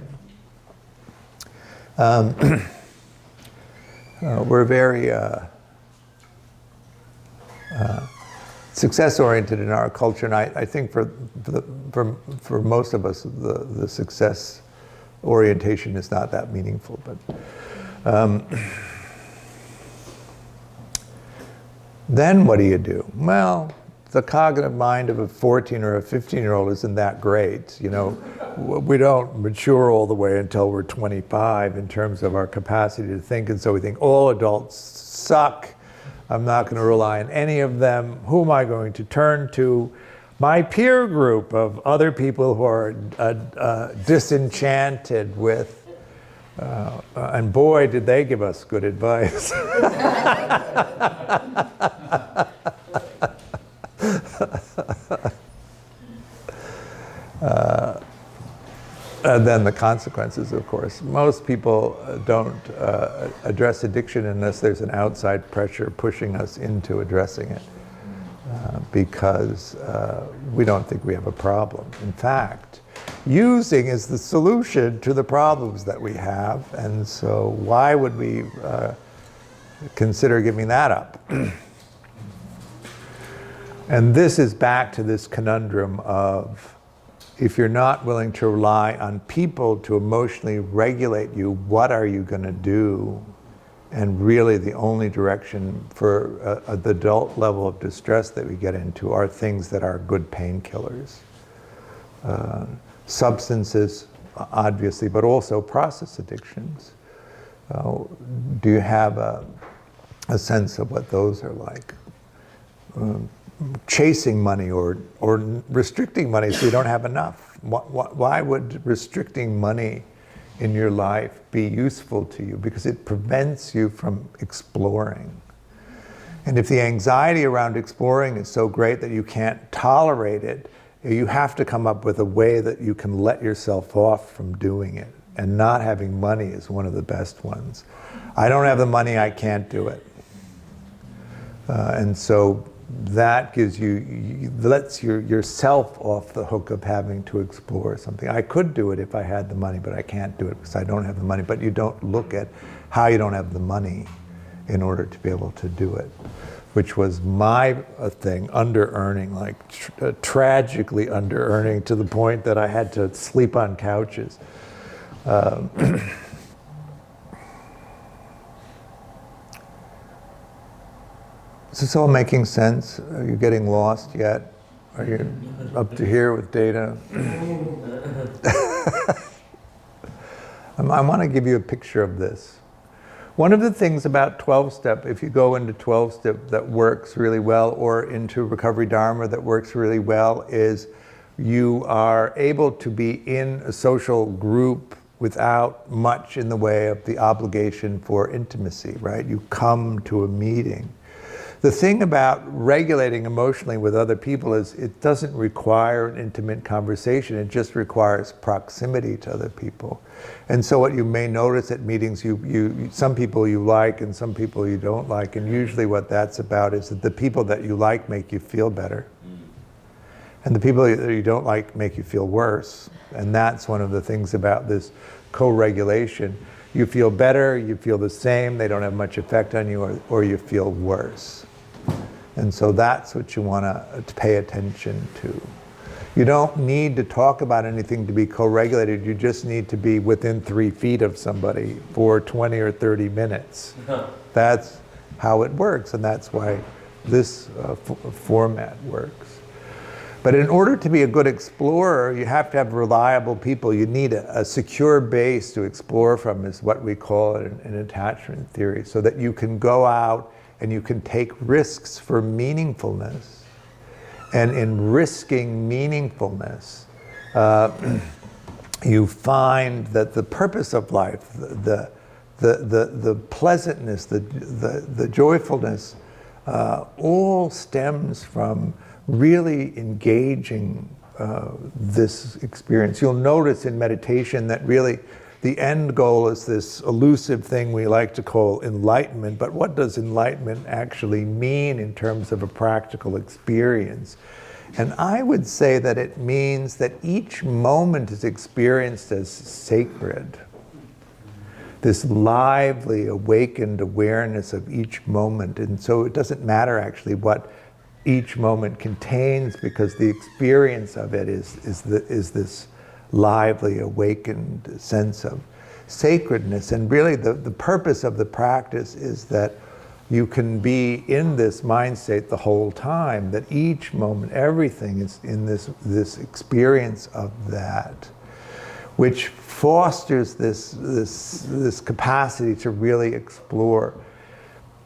[SPEAKER 2] We're very success-oriented in our culture, and I think for most of us, the success orientation is not that meaningful. But then what do you do? Well, the cognitive mind of a 14 or a 15-year-old isn't that great. You know, we don't mature all the way until we're 25 in terms of our capacity to think, and so we think all adults suck. I'm not going to rely on any of them. Who am I going to turn to? My peer group of other people who are disenchanted with, and boy, did they give us good advice. And then the consequences, of course. Most people don't address addiction unless there's an outside pressure pushing us into addressing it, because we don't think we have a problem. In fact, using is the solution to the problems that we have, and so why would we consider giving that up? And this is back to this conundrum of, if you're not willing to rely on people to emotionally regulate you, what are you going to do? And really the only direction for the adult level of distress that we get into are things that are good painkillers. Substances, obviously, but also process addictions. Do you have a sense of what those are like? Chasing money or restricting money so you don't have enough. Why would restricting money in your life be useful to you? Because it prevents you from exploring. And if the anxiety around exploring is so great that you can't tolerate it, you have to come up with a way that you can let yourself off from doing it. And not having money is one of the best ones. I don't have the money, I can't do it. And so that gives lets yourself off the hook of having to explore something. I could do it if I had the money, but I can't do it because I don't have the money. But you don't look at how you don't have the money in order to be able to do it, which was my thing, under-earning, like tragically under-earning to the point that I had to sleep on couches. Is this all making sense? Are you getting lost yet? Are you up to here with data? I want to give you a picture of this. One of the things about 12-step, if you go into 12-step that works really well, or into recovery Dharma that works really well, is you are able to be in a social group without much in the way of the obligation for intimacy, right? You come to a meeting. The thing about regulating emotionally with other people is it doesn't require an intimate conversation, it just requires proximity to other people. And so what you may notice at meetings, some people you like and some people you don't like, and usually what that's about is that the people that you like make you feel better. And the people that you don't like make you feel worse. And that's one of the things about this co-regulation. You feel better, you feel the same, they don't have much effect on you, or you feel worse. And so that's what you want to pay attention to. You don't need to talk about anything to be co-regulated. You just need to be within 3 feet of somebody for 20 or 30 minutes. That's how it works, and that's why this format works. But in order to be a good explorer, you have to have reliable people. You need a secure base to explore from, is what we call it in attachment theory, so that you can go out and you can take risks for meaningfulness. And in risking meaningfulness, you find that the purpose of life, the pleasantness, the joyfulness, all stems from really engaging this experience. You'll notice in meditation that really the end goal is this elusive thing we like to call enlightenment, but what does enlightenment actually mean in terms of a practical experience? And I would say that it means that each moment is experienced as sacred. This lively, awakened awareness of each moment. And so it doesn't matter actually what each moment contains, because the experience of it is this lively, awakened sense of sacredness. And really the purpose of the practice is that you can be in this mind state the whole time, that each moment, everything is in this experience of that, which fosters this capacity to really explore.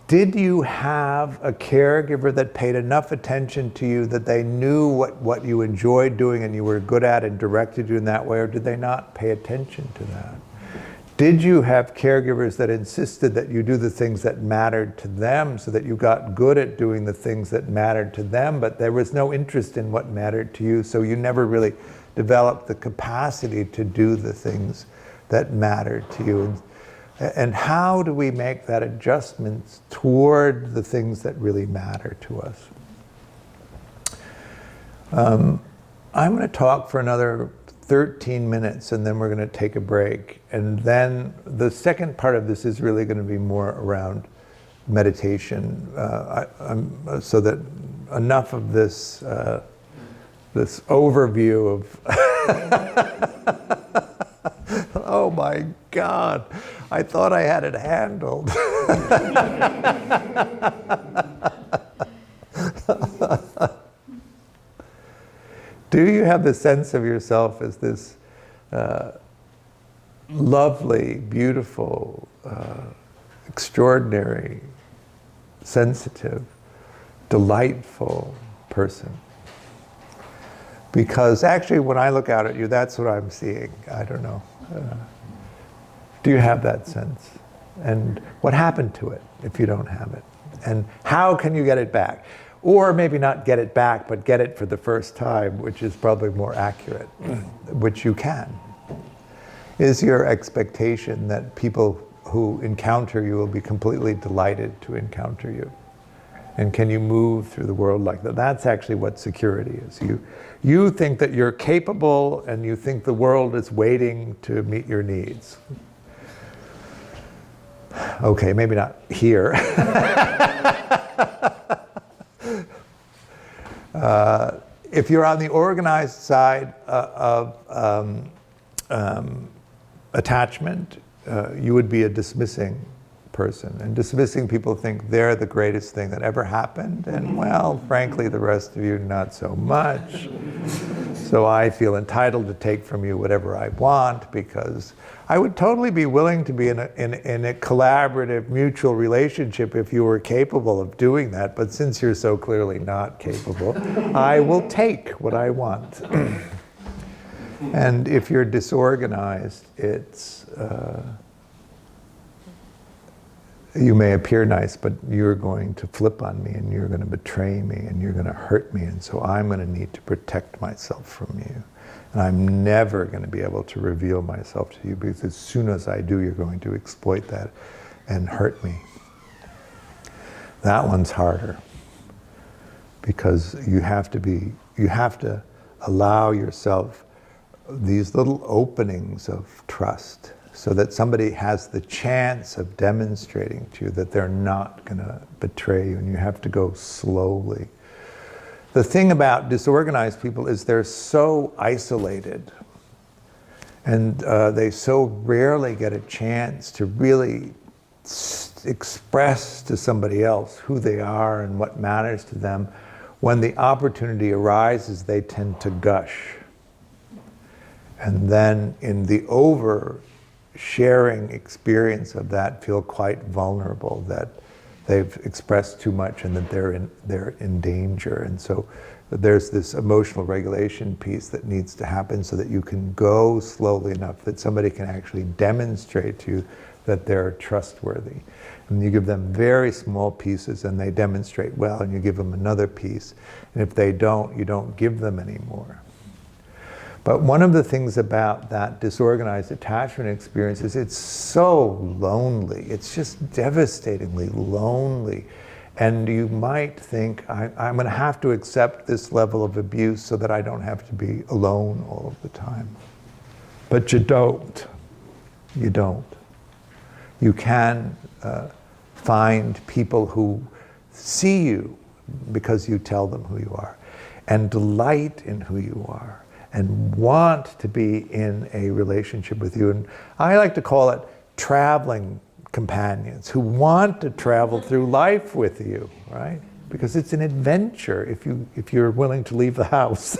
[SPEAKER 2] Did you have a caregiver that paid enough attention to you that they knew what you enjoyed doing and you were good at and directed you in that way, or did they not pay attention to that? Did you have caregivers that insisted that you do the things that mattered to them so that you got good at doing the things that mattered to them, but there was no interest in what mattered to you, so you never really developed the capacity to do the things that mattered to you? And how do we make that adjustment toward the things that really matter to us? I'm going to talk for another 13 minutes and then we're going to take a break. And then the second part of this is really going to be more around meditation. So that enough of this, this overview of oh my God, I thought I had it handled. Do you have the sense of yourself as this lovely, beautiful, extraordinary, sensitive, delightful person? Because actually when I look out at you, that's what I'm seeing. I don't know. Do you have that sense? And what happened to it if you don't have it? And how can you get it back? Or maybe not get it back, but get it for the first time, which is probably more accurate, which you can. Is your expectation that people who encounter you will be completely delighted to encounter you? And can you move through the world like that? That's actually what security is. You think that you're capable and you think the world is waiting to meet your needs. Okay, maybe not here. If you're on the organized side of attachment, you would be a dismissing person. And dismissing people think they're the greatest thing that ever happened, and well, frankly, the rest of you, not so much. So I feel entitled to take from you whatever I want, because I would totally be willing to be in a collaborative, mutual relationship if you were capable of doing that, but since you're so clearly not capable, I will take what I want. And if you're disorganized, it's you may appear nice, but you're going to flip on me and you're going to betray me and you're going to hurt me, and so I'm going to need to protect myself from you. And I'm never going to be able to reveal myself to you, because as soon as I do, you're going to exploit that and hurt me. That one's harder, because you have to be you have to allow yourself these little openings of trust so that somebody has the chance of demonstrating to you that they're not going to betray you, and you have to go slowly. The thing about disorganized people is they're so isolated, and they so rarely get a chance to really express to somebody else who they are and what matters to them. When the opportunity arises, they tend to gush. And then in the over-sharing experience of that, feel quite vulnerable, that they've expressed too much and that they're in danger. And so there's this emotional regulation piece that needs to happen so that you can go slowly enough that somebody can actually demonstrate to you that they're trustworthy. And you give them very small pieces and they demonstrate well, and you give them another piece. And if they don't, you don't give them anymore. But one of the things about that disorganized attachment experience is it's so lonely. It's just devastatingly lonely. And you might think, I'm going to have to accept this level of abuse so that I don't have to be alone all of the time. But you don't. You don't. You can find people who see you because you tell them who you are, and delight in who you are, and want to be in a relationship with you. And I like to call it traveling companions who want to travel through life with you, right? Because it's an adventure if you're willing to leave the house.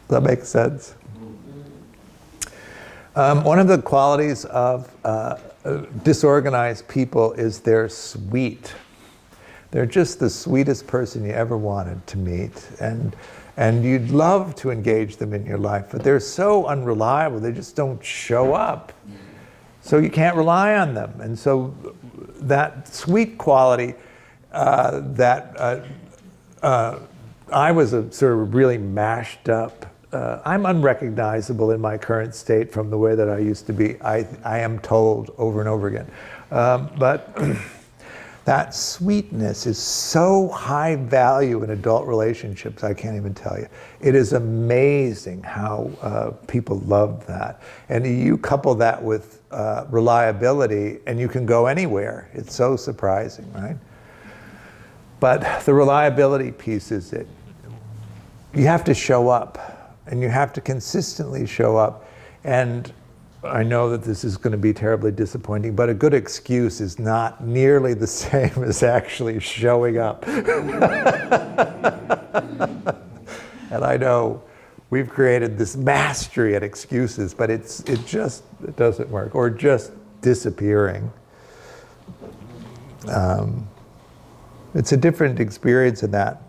[SPEAKER 2] Does that make sense? One of the qualities of disorganized people is they're sweet. They're just the sweetest person you ever wanted to meet. And you'd love to engage them in your life, but they're so unreliable, they just don't show up. So you can't rely on them. And so that sweet quality I was a sort of really mashed up, I'm unrecognizable in my current state from the way that I used to be, I am told over and over again. But that sweetness is so high value in adult relationships, I can't even tell you. It is amazing how people love that. And you couple that with reliability, and you can go anywhere. It's so surprising, right? But the reliability piece is it. You have to show up, and you have to consistently show up. And I know that this is going to be terribly disappointing, but a good excuse is not nearly the same as actually showing up. And I know we've created this mastery at excuses, but it doesn't work, or just disappearing. It's a different experience in that.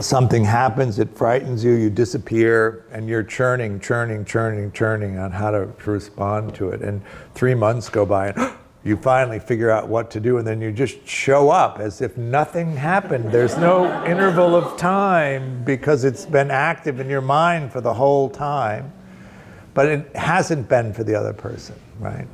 [SPEAKER 2] Something happens, it frightens you, you disappear, and you're churning on how to respond to it. And 3 months go by, and you finally figure out what to do, and then you just show up as if nothing happened. There's no interval of time because it's been active in your mind for the whole time. But it hasn't been for the other person, right?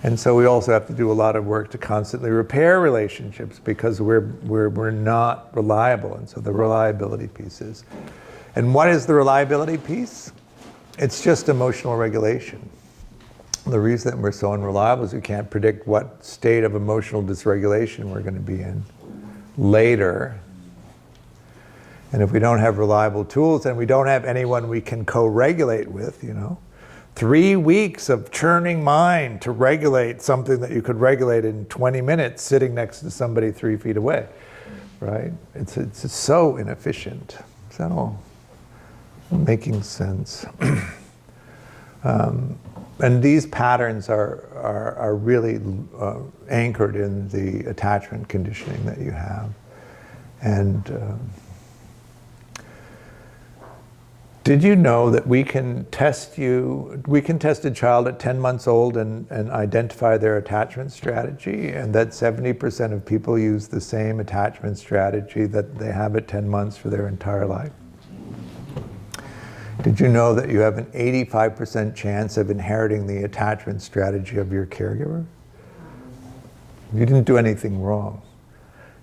[SPEAKER 2] And so we also have to do a lot of work to constantly repair relationships because we're not reliable. And so the reliability piece is. And what is the reliability piece? It's just emotional regulation. The reason that we're so unreliable is we can't predict what state of emotional dysregulation we're going to be in later. And if we don't have reliable tools, and we don't have anyone we can co-regulate with, 3 weeks of churning mind to regulate something that you could regulate in 20 minutes sitting next to somebody 3 feet away, right? It's so inefficient. Is that all making sense? And these patterns are really anchored in the attachment conditioning that you have. And did you know that we can test a child at 10 months old and identify their attachment strategy, and that 70% of people use the same attachment strategy that they have at 10 months for their entire life? Did you know that you have an 85% chance of inheriting the attachment strategy of your caregiver? You didn't do anything wrong,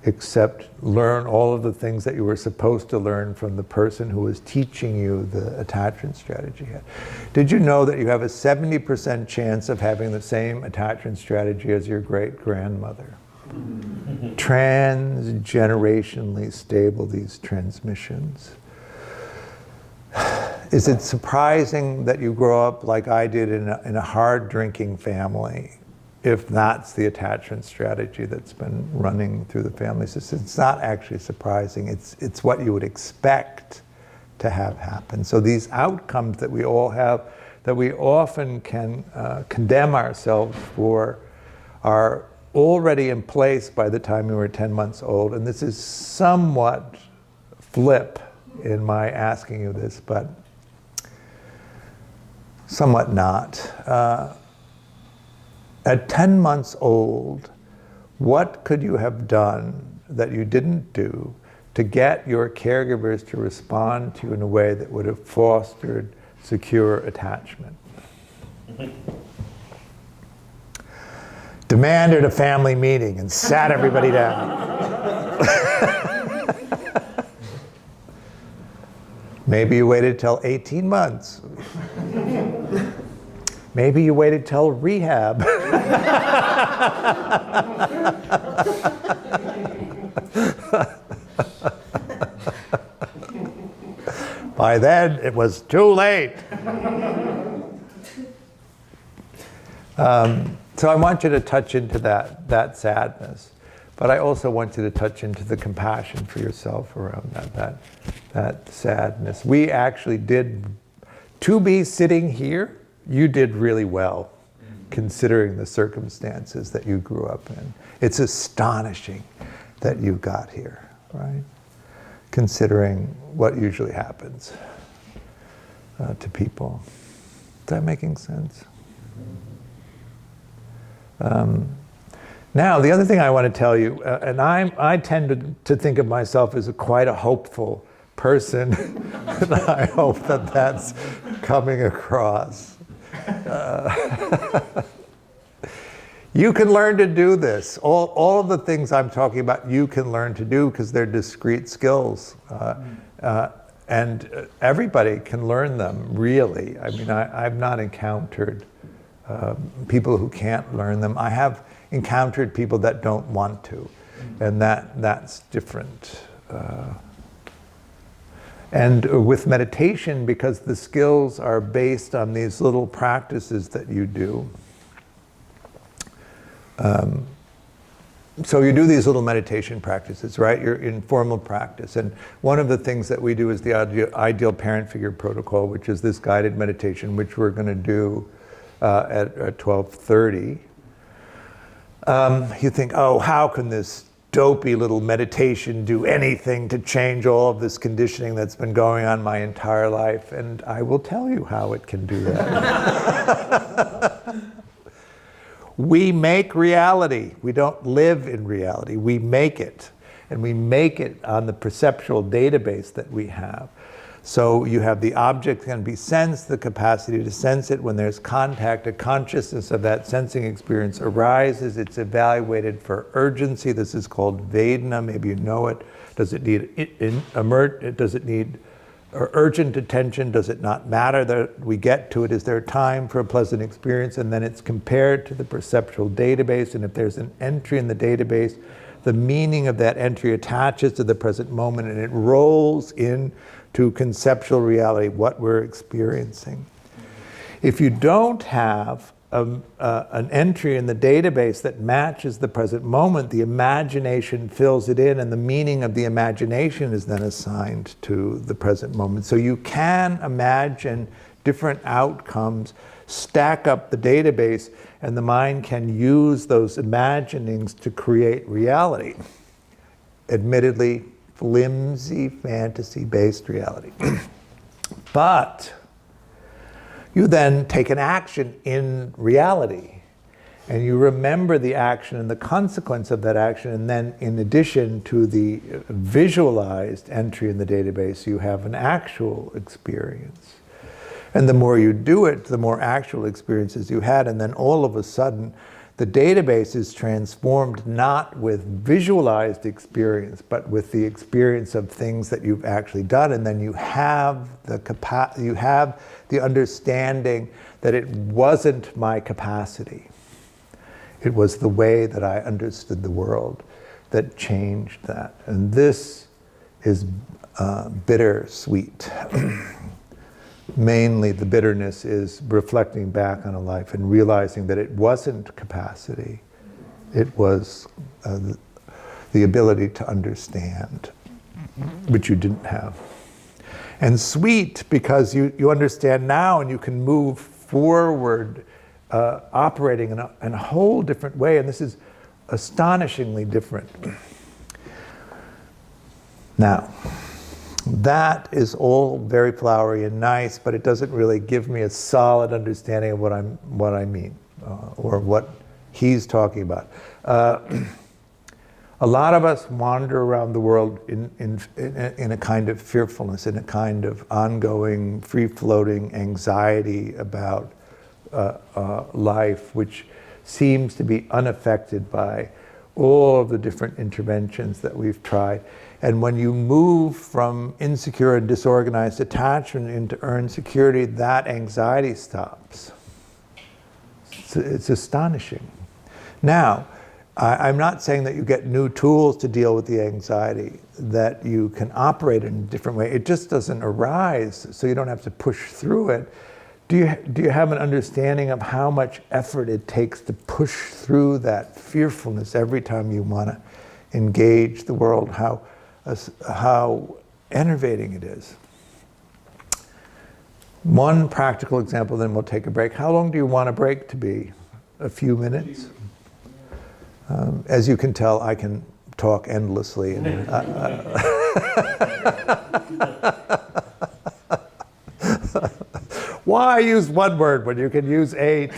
[SPEAKER 2] except learn all of the things that you were supposed to learn from the person who was teaching you the attachment strategy. Did you know that you have a 70% chance of having the same attachment strategy as your great-grandmother? Transgenerationally stable, these transmissions. Is it surprising that you grow up like I did in a hard drinking family, if that's the attachment strategy that's been running through the family system? It's not actually surprising. It's what you would expect to have happen. So these outcomes that we all have, that we often can condemn ourselves for, are already in place by the time we were 10 months old. And this is somewhat flip in my asking you this, but somewhat not. At 10 months old, what could you have done that you didn't do to get your caregivers to respond to you in a way that would have fostered secure attachment? Demanded a family meeting and sat everybody down. Maybe you waited till 18 months. Maybe you waited till rehab. By then, it was too late. So I want you to touch into that sadness, but I also want you to touch into the compassion for yourself around that sadness. We actually did, to be sitting here, you did really well, considering the circumstances that you grew up in. It's astonishing that you got here, right? Considering what usually happens to people. Is that making sense? Now, the other thing I want to tell you, and I tend to think of myself as quite a hopeful person, and I hope that that's coming across. You can learn to do this. All of the things I'm talking about, you can learn to do because they're discrete skills. And everybody can learn them, really. I mean, I've not encountered people who can't learn them. I have encountered people that don't want to, and that's different. And with meditation, because the skills are based on these little practices that you do. So you do these little meditation practices, right? You're in formal practice. And one of the things that we do is the ideal parent figure protocol, which is this guided meditation, which we're going to do at 12:30. You think, oh, how can this dopey little meditation do anything to change all of this conditioning that's been going on my entire life? And I will tell you how it can do that. We make reality. We don't live in reality. We make it. And we make it on the perceptual database that we have. So you have the object can be sensed, the capacity to sense it. When there's contact, a consciousness of that sensing experience arises. It's evaluated for urgency. This is called Vedana. Maybe you know it. Does it need does it need urgent attention? Does it not matter that we get to it? Is there time for a pleasant experience? And then it's compared to the perceptual database. And if there's an entry in the database, the meaning of that entry attaches to the present moment, and it rolls in to conceptual reality, what we're experiencing. If you don't have an entry in the database that matches the present moment, the imagination fills it in, and the meaning of the imagination is then assigned to the present moment. So you can imagine different outcomes, stack up the database, and the mind can use those imaginings to create reality. Admittedly, flimsy, fantasy-based reality. But you then take an action in reality, and you remember the action and the consequence of that action, and then in addition to the visualized entry in the database, you have an actual experience. And the more you do it, the more actual experiences you had. And then all of a sudden, the database is transformed not with visualized experience, but with the experience of things that you've actually done. And then you have the understanding that it wasn't my capacity. It was the way that I understood the world that changed that. And this is bittersweet. Mainly the bitterness is reflecting back on a life and realizing that it wasn't capacity. It was the ability to understand, which you didn't have. And sweet because you understand now and you can move forward operating in a whole different way. And this is astonishingly different. Now, that is all very flowery and nice, but it doesn't really give me a solid understanding of what I mean, or what he's talking about. A lot of us wander around the world in a kind of fearfulness, in a kind of ongoing, free-floating anxiety about life, which seems to be unaffected by all of the different interventions that we've tried. And when you move from insecure and disorganized attachment into earned security, that anxiety stops. It's astonishing. Now, I'm not saying that you get new tools to deal with the anxiety, that you can operate in a different way. It just doesn't arise, so you don't have to push through it. Do you have an understanding of how much effort it takes to push through that fearfulness every time you want to engage the world? How enervating it is. One practical example, then we'll take a break. How long do you want a break to be? A few minutes? As you can tell, I can talk endlessly. Why use one word when you can use 8?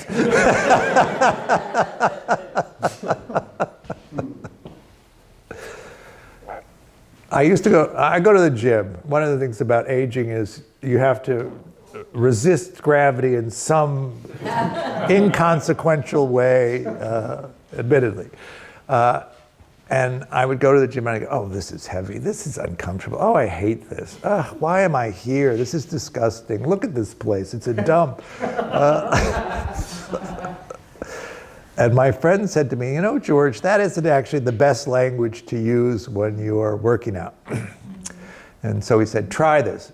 [SPEAKER 2] I go to the gym. One of the things about aging is you have to resist gravity in some inconsequential way, admittedly. And I would go to the gym and I go, oh, this is heavy. This is uncomfortable. Oh, I hate this. Why am I here? This is disgusting. Look at this place. It's a dump. And my friend said to me, you know, George, that isn't actually the best language to use when you are working out. And so he said, try this.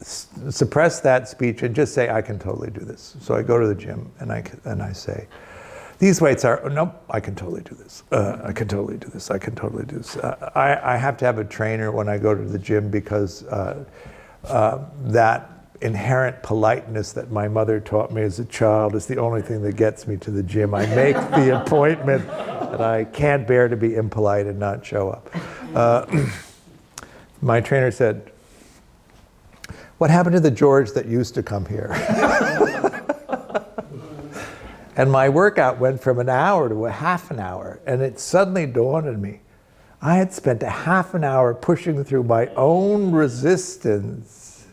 [SPEAKER 2] Suppress that speech and just say, I can totally do this. So I go to the gym and I say, these weights are, nope, I can totally do this. I can totally do this. I can totally do this. I have to have a trainer when I go to the gym because that inherent politeness that my mother taught me as a child is the only thing that gets me to the gym. I make the appointment and I can't bear to be impolite and not show up. My trainer said, what happened to the George that used to come here? And my workout went from an hour to a half an hour, and it suddenly dawned on me. I had spent a half an hour pushing through my own resistance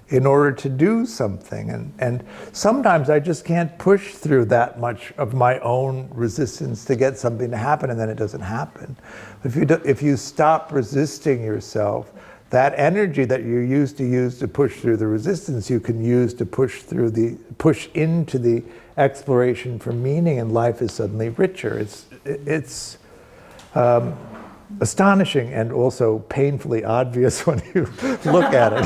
[SPEAKER 2] in order to do something. And sometimes I just can't push through that much of my own resistance to get something to happen, and then it doesn't happen. If you stop resisting yourself, that energy that you used to use to push through the resistance, you can use to push into the exploration for meaning, and life is suddenly richer. It's astonishing and also painfully obvious when you look at it.